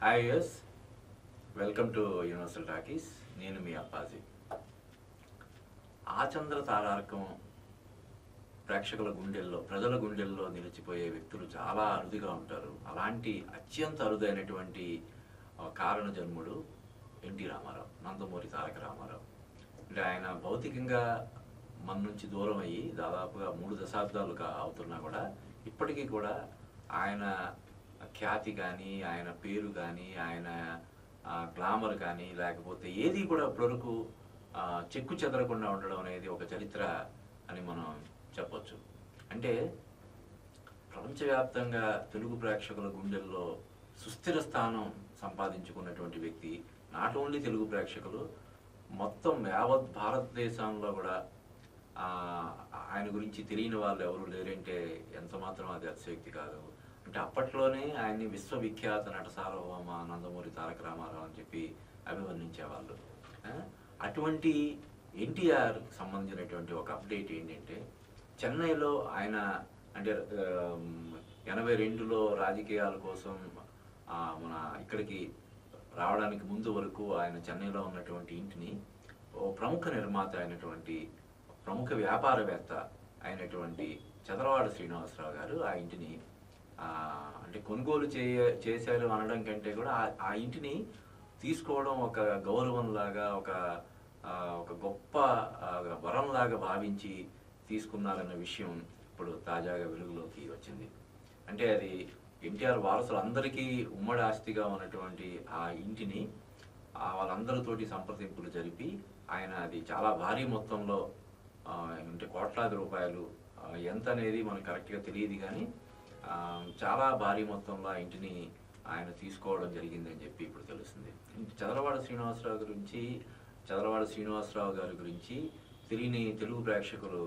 Hi yes, welcome to Universal Talkies. నేను మీ అప్పాజీ. ఆచంద్ర తారార్కం ప్రేక్షకుల గుండెల్లో, ప్రజల గుండెల్లో నిలిచిపోయే వ్యక్తులు చాలా అరుదుగా ఉంటారు. అలాంటి అత్యంత అరుదైనటువంటి కారణ జన్ముడు ఎన్టీ రామారావు, నందమూరి తారక రామారావు. అంటే ఆయన భౌతికంగా మన నుంచి దూరం అయ్యి దాదాపుగా 3 దశాబ్దాలుగా అవుతున్నా కూడా ఇప్పటికీ కూడా ఆయన ఖ్యాతి కానీ, ఆయన పేరు కానీ, ఆయన గ్లామర్ కానీ, లేకపోతే ఏది కూడా ఇప్పటివరకు చెక్కు చెదరకుండా ఉండడం అనేది ఒక చరిత్ర అని మనం చెప్పొచ్చు. అంటే ప్రపంచవ్యాప్తంగా తెలుగు ప్రేక్షకుల గుండెల్లో సుస్థిర స్థానం సంపాదించుకున్నటువంటి వ్యక్తి. నాట్ ఓన్లీ తెలుగు ప్రేక్షకులు, మొత్తం యావత్ భారతదేశంలో కూడా ఆయన గురించి తెలియని వాళ్ళు ఎవరు లేరంటే ఎంత మాత్రం అది అతిశయోక్తి కాదు. అంటే అప్పట్లోనే ఆయన్ని విశ్వవిఖ్యాత నట సార్వభౌమ నందమూరి తారక రామారావు అని చెప్పి అభివర్ణించేవాళ్ళు. అటువంటి ఎన్టీఆర్ సంబంధించినటువంటి ఒక అప్డేట్ ఏంటంటే, చెన్నైలో ఆయన అంటే 82లో రాజకీయాల కోసం మన ఇక్కడికి రావడానికి ముందు వరకు ఆయన చెన్నైలో ఉన్నటువంటి ఇంటిని ఓ ప్రముఖ నిర్మాత అయినటువంటి, ప్రముఖ వ్యాపారవేత్త అయినటువంటి చదలవాడ శ్రీనివాసరావు గారు ఆ ఇంటిని అంటే కొనుగోలు చేశారు అనడం కంటే కూడా ఆ ఇంటిని తీసుకోవడం ఒక గౌరవంలాగా, ఒక గొప్ప వరంలాగా భావించి తీసుకున్నారన్న విషయం ఇప్పుడు తాజాగా వెలుగులోకి వచ్చింది. అంటే అది ఎన్టీఆర్ వారసులందరికీ ఉమ్మడి ఆస్తిగా ఉన్నటువంటి ఆ ఇంటిని వాళ్ళందరితోటి సంప్రదింపులు జరిపి ఆయన అది చాలా భారీ మొత్తంలో, అంటే కోట్లాది రూపాయలు, ఎంత అనేది మనకు కరెక్ట్గా తెలియదు కానీ చాలా భారీ మొత్తంలో ఆ ఇంటిని ఆయన తీసుకోవడం జరిగిందని చెప్పి ఇప్పుడు తెలుస్తుంది. చదలవాడ శ్రీనివాసరావు గారి గురించి తెలియని తెలుగు ప్రేక్షకులు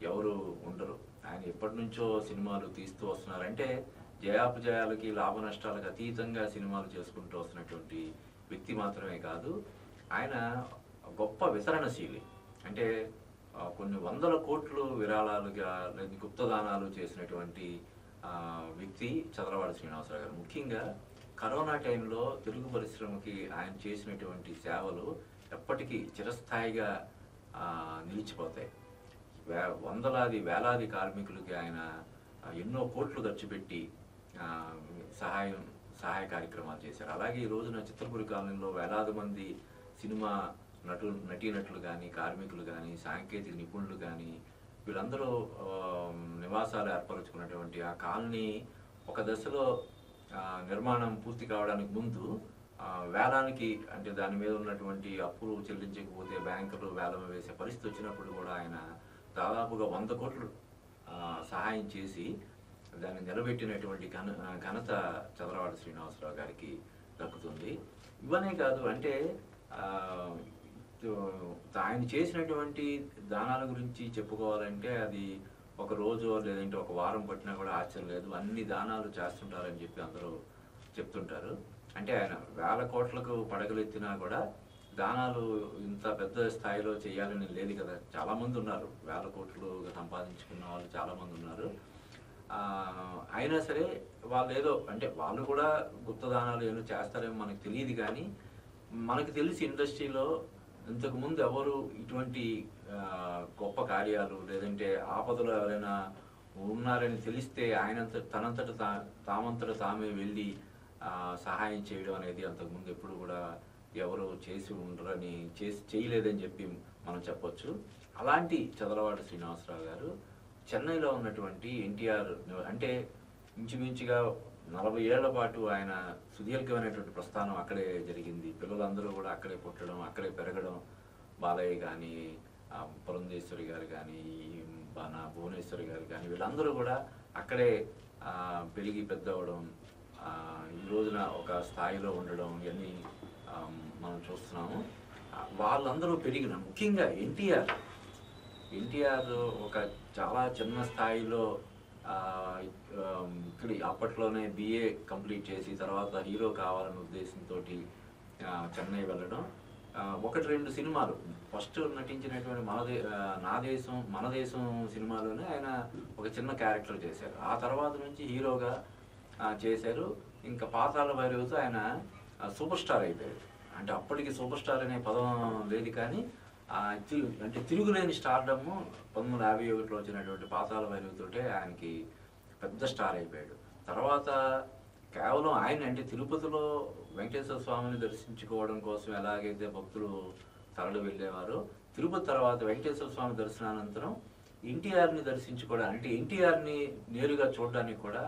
ఎవరు ఉండరు. ఆయన ఎప్పటి నుంచో సినిమాలు తీస్తూ వస్తున్నారంటే జయాపజయాలకి, లాభ నష్టాలకు అతీతంగా సినిమాలు చేసుకుంటూ వస్తున్నటువంటి వ్యక్తి మాత్రమే కాదు, ఆయన గొప్ప వితరణశీలి. అంటే కొన్ని వందల కోట్లు విరాళాలుగా లేదా గుప్తదానాలు చేసినటువంటి వ్యక్తి చదలవాడ శ్రీనివాసరావు గారు. ముఖ్యంగా కరోనా టైంలో తెలుగు పరిశ్రమకి ఆయన చేసినటువంటి సేవలు ఎప్పటికీ చిరస్థాయిగా నిలిచిపోతాయి. వేలాది కార్మికులకి ఆయన ఎన్నో కోట్లు ఖర్చు పెట్టి సహాయ కార్యక్రమాలు చేశారు. అలాగే ఈ రోజున చిత్రపురి కాలనీలో వేలాది మంది సినిమా నటీనటులు కానీ, కార్మికులు కానీ, సాంకేతిక నిపుణులు కానీ, వీళ్ళందరూ నివాసాలు ఏర్పరచుకున్నటువంటి ఆ కాలనీ ఒక దశలో నిర్మాణం పూర్తి కావడానికి ముందు వేలానికి, అంటే దాని మీద ఉన్నటువంటి అప్పులు చెల్లించకపోతే బ్యాంకులు వేలం వేసే పరిస్థితి వచ్చినప్పుడు కూడా ఆయన దాదాపుగా 100 కోట్లు సహాయం చేసి దాన్ని నిలబెట్టినటువంటి ఘనత చదలవాడ శ్రీనివాసరావు గారికి దక్కుతుంది. ఇవన్నీ కాదు, అంటే ఆయన చేసినటువంటి దానాల గురించి చెప్పుకోవాలంటే అది ఒక రోజు లేదంటే ఒక వారం పట్టినా కూడా ఆశ్చర్యం లేదు. అన్ని దానాలు చేస్తుంటారని చెప్పి అందరూ చెప్తుంటారు. అంటే ఆయన 1000 కోట్లకు పడగలెత్తినా కూడా దానాలు ఇంత పెద్ద స్థాయిలో చేయాలని లేదు కదా. చాలామంది ఉన్నారు, 1000 కోట్లు సంపాదించుకున్న వాళ్ళు చాలామంది ఉన్నారు. అయినా సరే వాళ్ళు ఏదో, అంటే వాళ్ళు కూడా గుప్తదానాలు ఏదో చేస్తారేమో మనకు తెలియదు కానీ, మనకు తెలిసి ఇండస్ట్రీలో ఇంతకుముందు ఎవరు ఇటువంటి గొప్ప కార్యాలు లేదంటే ఆపదలో ఎవరైనా ఉన్నారని తెలిస్తే తామంతట తామే వెళ్ళి సహాయం చేయడం అనేది అంతకుముందు ఎప్పుడు కూడా ఎవరు చేసి ఉండరని, చేయలేదని చెప్పి మనం చెప్పొచ్చు. అలాంటి చదలవాడ శ్రీనివాసరావు గారు చెన్నైలో ఉన్నటువంటి ఎన్టీఆర్, అంటే ఇంచుమించుగా 40 ఏళ్ల పాటు ఆయన సుదీర్ఘమైనటువంటి ప్రస్థానం అక్కడే జరిగింది. పిల్లలందరూ కూడా అక్కడే పుట్టడం, అక్కడే పెరగడం. బాలయ్య కానీ, పురంధేశ్వరి గారు కానీ, భువనేశ్వరి గారు కానీ, వీళ్ళందరూ కూడా అక్కడే పెరిగి పెద్ద అవ్వడం, ఈ రోజున ఒక స్థాయిలో ఉండడం, ఇవన్నీ మనం చూస్తున్నాము. వాళ్ళందరూ పెరిగిన, ముఖ్యంగా ఎన్టీఆర్ ఒక చాలా చిన్న స్థాయిలో ఇక్కడ అప్పట్లోనే BA కంప్లీట్ చేసి తర్వాత హీరో కావాలనే ఉద్దేశంతో చెన్నై వెళ్ళడం. 1-2 సినిమాలు ఫస్ట్ నటించినటువంటి మన దేశం సినిమాలోనే ఆయన ఒక చిన్న క్యారెక్టర్ చేశారు. ఆ తర్వాత నుంచి హీరోగా చేశారు. ఇంకా పాతాళ భైరవితో ఆయన సూపర్ స్టార్ అయిపోయాడు. అంటే అప్పటికి సూపర్ స్టార్ అనే పదం లేదు కానీ అంటే తిరుగులేని స్టార్డమ్ 1951లో వచ్చినటువంటి పాతాళ భైరవితోటే ఆయనకి పెద్ద స్టార్ అయిపోయాడు. తర్వాత కేవలం ఆయన అంటే తిరుపతిలో వెంకటేశ్వర స్వామిని దర్శించుకోవడం కోసం ఎలాగైతే భక్తులు తరలి వెళ్ళేవారో, తిరుపతి తర్వాత వెంకటేశ్వర స్వామి దర్శనానంతరం ఎన్టీఆర్ని దర్శించుకోవడానికి, అంటే ఎన్టీఆర్ని నేరుగా చూడడానికి కూడా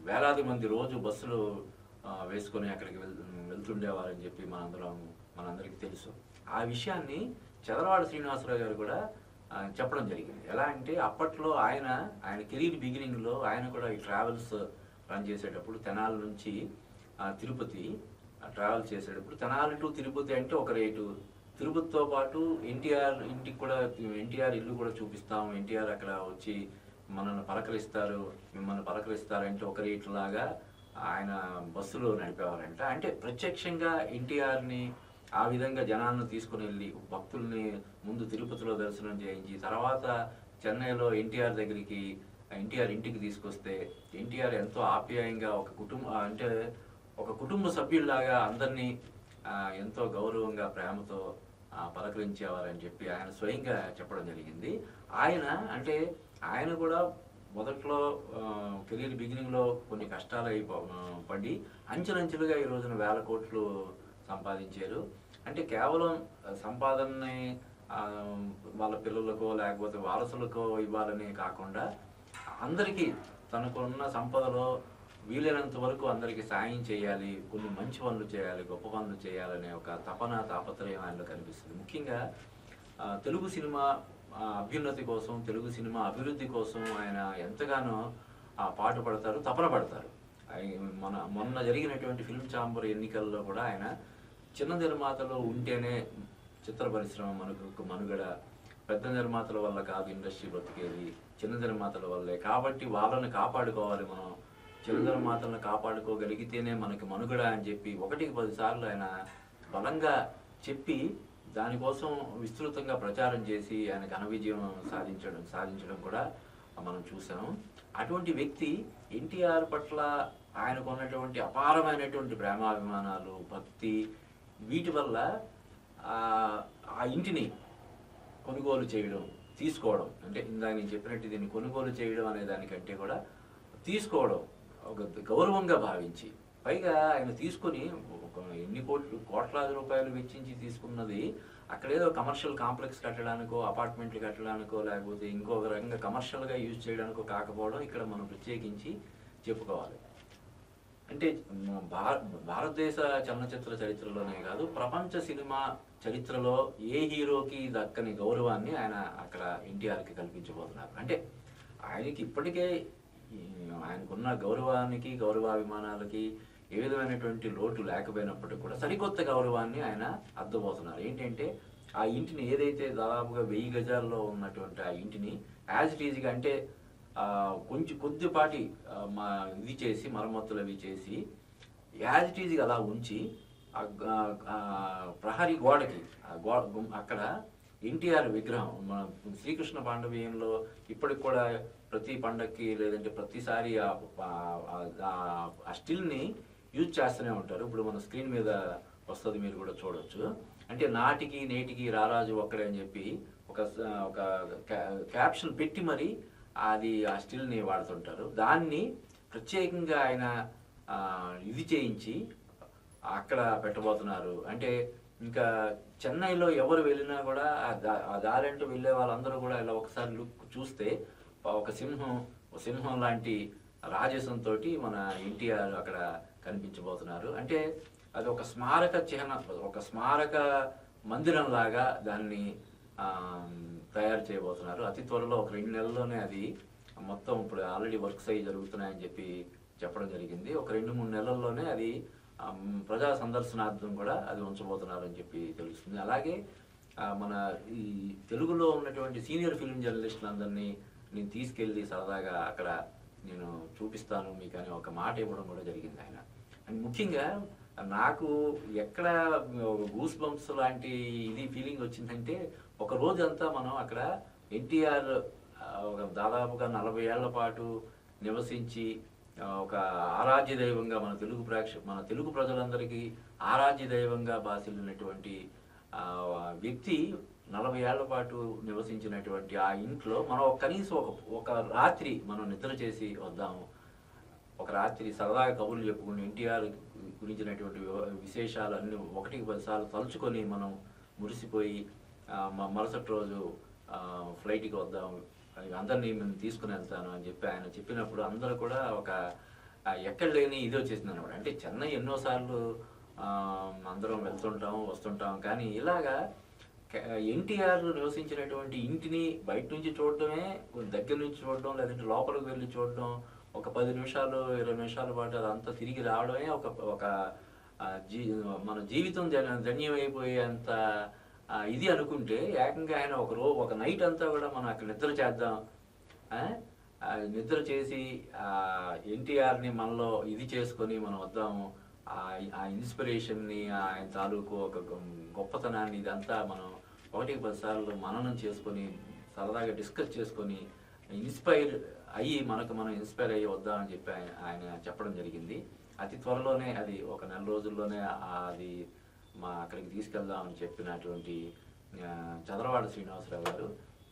వేలాది మంది రోజు బస్సులు వేసుకొని అక్కడికి వెళ్తుండేవారని చెప్పి మనందరికీ తెలుసు. ఆ విషయాన్ని చదలవాడ శ్రీనివాసరావు గారు కూడా చెప్పడం జరిగింది. ఎలా అంటే అప్పట్లో ఆయన కెరీర్ బిగినింగ్లో ఆయన కూడా ఈ ట్రావెల్స్ రన్ చేసేటప్పుడు తెనాలి నుంచి తిరుపతి ట్రావెల్ చేసేటప్పుడు తెనాలి టు తిరుపతి అంటే ఒక రేటు, తిరుపతితో పాటు ఎన్టీఆర్ ఇంటికి కూడా, ఎన్టీఆర్ ఇల్లు కూడా చూపిస్తాం, ఎన్టీఆర్ అక్కడ వచ్చి మిమ్మల్ని పలకరిస్తారంటే ఒక రేటు లాగా ఆయన బస్సులో నడిపేవారంట. అంటే ప్రత్యక్షంగా ఎన్టీఆర్ని ఆ విధంగా జనాలను తీసుకుని వెళ్ళి భక్తుల్ని ముందు తిరుపతిలో దర్శనం చేయించి తర్వాత చెన్నైలో ఎన్టీఆర్ దగ్గరికి, ఎన్టీఆర్ ఇంటికి తీసుకొస్తే ఎన్టీఆర్ ఎంతో ఆప్యాయంగా ఒక కుటుంబ సభ్యుల్లాగా అందరినీ ఎంతో గౌరవంగా ప్రేమతో పలకరించేవారని చెప్పి ఆయన స్వయంగా చెప్పడం జరిగింది. ఆయన కూడా మొదట్లో కెరీర్ బిగినింగ్లో కొన్ని కష్టాలు పడి అంచెలంచెలుగా ఈ రోజున 1000 కోట్లు సంపాదించారు. అంటే కేవలం సంపాదనని వాళ్ళ పిల్లలకో లేకపోతే వారసులకో ఇవ్వాలని కాకుండా అందరికీ తనకున్న సంపదలో వీలైనంత వరకు అందరికీ సాయం చేయాలి, కొన్ని మంచి పనులు చేయాలి, గొప్ప పనులు చేయాలనే ఒక తాపత్రయం ఆయనలో కనిపిస్తుంది. ముఖ్యంగా తెలుగు సినిమా అభ్యున్నతి కోసం, తెలుగు సినిమా అభివృద్ధి కోసం ఆయన ఎంతగానో పాటుపడతారు, తపన పడతారు. మొన్న జరిగినటువంటి ఫిల్మ్ ఛాంబర్ ఎన్నికల్లో కూడా ఆయన చిన్న నిర్మాతలు ఉంటేనే చిత్ర పరిశ్రమ మనుగడ, పెద్ద నిర్మాతల వల్ల కాదు ఇండస్ట్రీ బతికేది, చిన్న నిర్మాతల వల్లే, కాబట్టి వాళ్ళని కాపాడుకోవాలి, మనం చిన్న నిర్మాతలను కాపాడుకోగలిగితేనే మనకి మనుగడ అని చెప్పి 1కి 10 సార్లు ఆయన బలంగా చెప్పి దానికోసం విస్తృతంగా ప్రచారం చేసి ఆయన ఘన విజయం సాధించడం కూడా మనం చూసాము. అటువంటి వ్యక్తి ఎన్టీఆర్ పట్ల ఆయనకు ఉన్నటువంటి అపారమైనటువంటి ప్రేమాభిమానాలు, భక్తి, వీటి వల్ల ఆ ఇంటిని కొనుగోలు చేయడం, తీసుకోవడం, అంటే ఇందాక నేను చెప్పినట్టు దీన్ని కొనుగోలు చేయడం అనే దానికంటే కూడా తీసుకోవడం ఒక గౌరవంగా భావించి, పైగా ఆయన తీసుకొని ఎన్ని కోట్లాది రూపాయలు వెచ్చించి తీసుకున్నది అక్కడేదో కమర్షియల్ కాంప్లెక్స్ కట్టడానికో, అపార్ట్మెంట్లు కట్టడానికో, లేకపోతే ఇంకొక రకంగా కమర్షియల్గా యూజ్ చేయడానికో కాకపోవడం ఇక్కడ మనం ప్రత్యేకించి చెప్పుకోవాలి. అంటే భారతదేశ చలనచిత్ర చరిత్రలోనే కాదు, ప్రపంచ సినిమా చరిత్రలో ఏ హీరోకి దక్కని గౌరవాన్ని ఆయన అక్కడ ఎన్టీఆర్కి కల్పించబోతున్నారు. అంటే ఆయనకి ఇప్పటికే ఆయనకున్న గౌరవానికి, గౌరవాభిమానాలకి ఏ విధమైనటువంటి లోటు లేకపోయినప్పటికీ కూడా సరికొత్త గౌరవాన్ని ఆయన అద్దబోతున్నారు. ఏంటంటే ఆ ఇంటిని ఏదైతే దాదాపుగా 1000 గజాల్లో ఉన్నటువంటి ఆ ఇంటిని యాజ్ ఇట్ ఈజ్గా, అంటే కొద్దిపాటి ఇది చేసి మరమ్మతులు అవి చేసి యాజ్ ఇట్ ఈజ్గా అలా ఉంచి ప్రహరీ గోడకి అక్కడ ఎన్టీఆర్ విగ్రహం, మన శ్రీకృష్ణ పాండవీయంలో ఇప్పటికి కూడా ప్రతి పండగకి లేదంటే ప్రతిసారి ఆ స్టిల్ని యూజ్ చేస్తూనే ఉంటారు. ఇప్పుడు మన స్క్రీన్ మీద వస్తుంది, మీరు కూడా చూడవచ్చు. అంటే నాటికి నేటికి రారాజు ఒక్కడే అని చెప్పి ఒక క్యాప్షన్ పెట్టి మరి అది ఆ స్టిల్ని వాడుతుంటారు. దాన్ని ప్రత్యేకంగా ఆయన ఇది చేయించి అక్కడ పెట్టబోతున్నారు. అంటే ఇంకా చెన్నైలో ఎవరు వెళ్ళినా కూడా ఆ దారంటూ వెళ్ళే వాళ్ళందరూ కూడా ఇలా ఒకసారి లుక్ చూస్తే ఒక సింహం లాంటి రాజసంతో మన ఎన్టీఆర్ అక్కడ కనిపించబోతున్నారు. అంటే అది ఒక స్మారక చిహ్నం, ఒక స్మారక మందిరం లాగా దాన్ని తయారు చేయబోతున్నారు. అతి త్వరలో ఒక 2 నెలల్లోనే అది మొత్తం, ఇప్పుడు ఆల్రెడీ వర్క్స్ అయ్యి జరుగుతున్నాయని చెప్పి చెప్పడం జరిగింది. ఒక 2-3 నెలల్లోనే అది ప్రజా సందర్శనార్థం కూడా అది ఉంచబోతున్నారు అని చెప్పి తెలుస్తుంది. అలాగే మన ఈ తెలుగులో ఉన్నటువంటి సీనియర్ ఫిల్మ్ జర్నలిస్టులందరినీ నేను తీసుకెళ్ళి సరదాగా అక్కడ నేను చూపిస్తాను మీకు అని ఒక మాట ఇవ్వడం కూడా జరిగింది ఆయన. అండ్ ముఖ్యంగా నాకు ఎక్కడ గూస్ బంప్స్ లాంటి ఇది ఫీలింగ్ వచ్చిందంటే, ఒక రోజంతా మనం అక్కడ ఎన్టీఆర్ దాదాపుగా 40 ఏళ్ల పాటు నివసించి ఒక ఆరాధ్య దైవంగా మన తెలుగు ప్రజలందరికీ ఆరాధ్య దైవంగా భాసిల్లినటువంటి వ్యక్తి 40 ఏళ్ల పాటు నివసించినటువంటి ఆ ఇంట్లో మనం కనీసం ఒక రాత్రి మనం నిద్ర చేసి వద్దాము. ఒక రాత్రి సరదాగా కబుర్లు చెప్పుకుని ఎన్టీఆర్ గురించినటువంటి విశేషాలు అన్ని 1-10 సార్లు తలుచుకొని మనం మురిసిపోయి మరుసటి రోజు ఫ్లైట్కి వద్దాం, అందరినీ మేము తీసుకుని వెళ్తాను అని చెప్పి ఆయన చెప్పినప్పుడు అందరూ కూడా ఒక ఎక్కడ లేని ఇది వచ్చేసింది అనమాట. అంటే చెన్నై ఎన్నోసార్లు అందరం వెళ్తుంటాం వస్తుంటాం, కానీ ఇలాగా ఎన్టీఆర్ నివసించినటువంటి ఇంటిని బయట నుంచి చూడటమే, దగ్గర నుంచి చూడడం, లేదంటే లోపలికి వెళ్ళి చూడడం, ఒక 10 నిమిషాలు 20 నిమిషాల పాటు అదంతా తిరిగి రావడమే ఒక మన జీవితం ధన్యమైపోయేంత ఇది అనుకుంటే, ఏకంగా ఆయన ఒక నైట్ అంతా కూడా మనం అక్కడ నిద్ర చేద్దాం, నిద్ర చేసి ఎన్టీఆర్ని మనలో ఇది చేసుకొని మనం వద్దాము, ఆ ఇన్స్పిరేషన్ని, ఆయన తాలూకు ఒక గొప్పతనాన్ని ఇదంతా మనం 1-10 సార్లు మననం చేసుకొని సరదాగా డిస్కస్ చేసుకొని ఇన్స్పైర్ అయ్యి మనం ఇన్స్పైర్ అయ్యి వద్దామని చెప్పి ఆయన చెప్పడం జరిగింది. అతి త్వరలోనే అది ఒక నెల రోజుల్లోనే అది అక్కడికి తీసుకెళ్దామని చెప్పినటువంటి చదరవాడ శ్రీనివాసరావు గారు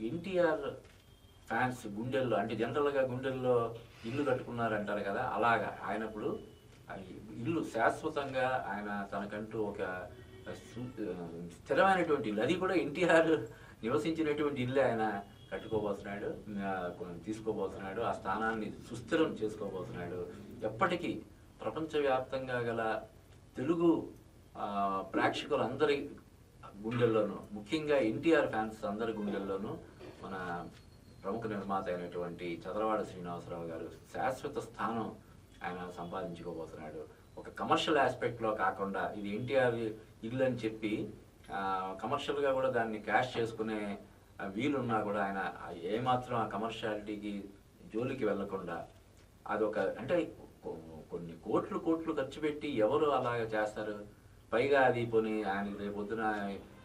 ఎన్టీఆర్ ఫ్యాన్స్ గుండెల్లో, అంటే జనరల్గా గుండెల్లో ఇల్లు కట్టుకున్నారంటారు కదా, అలాగా ఆయన ఇప్పుడు ఇల్లు శాశ్వతంగా ఆయన తనకంటూ ఒక స్థిరమైనటువంటి ఇల్లు, అది కూడా ఎన్టీఆర్ నివసించినటువంటి ఇల్లు ఆయన కట్టుకోబోతున్నాడు, తీసుకోబోతున్నాడు, ఆ స్థానాన్ని సుస్థిరం చేసుకోబోతున్నాడు. ఎప్పటికీ ప్రపంచవ్యాప్తంగా గల తెలుగు ప్రేక్షకులందరి గుండెల్లోనూ, ముఖ్యంగా ఎన్టీఆర్ ఫ్యాన్స్ అందరి గుండెల్లోనూ మన ప్రముఖ నిర్మాత అయినటువంటి చదరవాడ శ్రీనివాసరావు గారు శాశ్వత స్థానం ఆయన సంపాదించుకోబోతున్నాడు. ఒక కమర్షియల్ ఆస్పెక్ట్లో కాకుండా ఇది ఎన్టీఆర్ ఇల్లు అని చెప్పి కమర్షియల్గా కూడా దాన్ని క్యాష్ చేసుకునే వీలున్నా కూడా ఆయన ఏమాత్రం ఆ కమర్షియాలిటీకి జోలికి వెళ్లకుండా అదొక, అంటే కొన్ని కోట్లు ఖర్చు పెట్టి ఎవరు అలాగ చేస్తారు? పైగా అది పోనీ ఆయన రేపు పొద్దున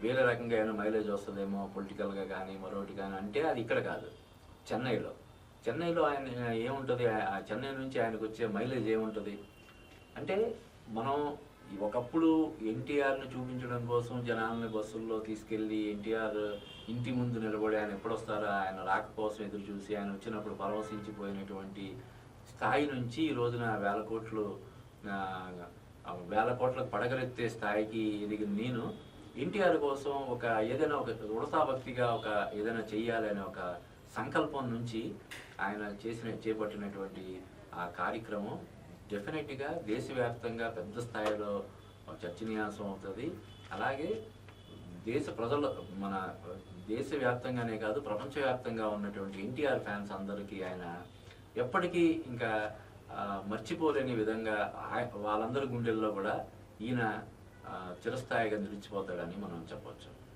వేరే రకంగా ఏమైనా మైలేజ్ వస్తుందేమో పొలిటికల్గా కానీ మరొకటి కానీ, అంటే అది ఇక్కడ కాదు, చెన్నైలో ఆయన ఏముంటుంది, ఆ చెన్నై నుంచి ఆయనకు వచ్చే మైలేజ్ ఏముంటుంది అంటే, మనం ఒకప్పుడు ఎన్టీఆర్ని చూపించడం కోసం జనాలని బస్సుల్లో తీసుకెళ్ళి ఎన్టీఆర్ ఇంటి ముందు నిలబడి ఆయన ఎప్పుడు వస్తారో ఆయన రాక కోసం ఎదురు చూసి ఆయన వచ్చినప్పుడు పరవశించిపోయినటువంటి స్థాయి నుంచి ఈ రోజున వేల కోట్లకు పడగలెత్తే స్థాయికి ఎదిగిన నేను ఎన్టీఆర్ కోసం ఏదైనా ఒక ఉడతాభక్తిగా ఏదైనా చెయ్యాలనే ఒక సంకల్పం నుంచి ఆయన చేపట్టినటువంటి ఆ కార్యక్రమం డెఫినెట్గా దేశవ్యాప్తంగా పెద్ద స్థాయిలో చర్చనీయాంశం అవుతుంది. అలాగే మన దేశవ్యాప్తంగానే కాదు ప్రపంచవ్యాప్తంగా ఉన్నటువంటి ఎన్టీఆర్ ఫ్యాన్స్ అందరికీ ఆయన ఎప్పటికీ ఇంకా మర్చిపోలేని విధంగా వాళ్ళందరి గుండెల్లో కూడా ఈయన చిరస్థాయిగా నిలిచిపోతాడని మనం చెప్పవచ్చు.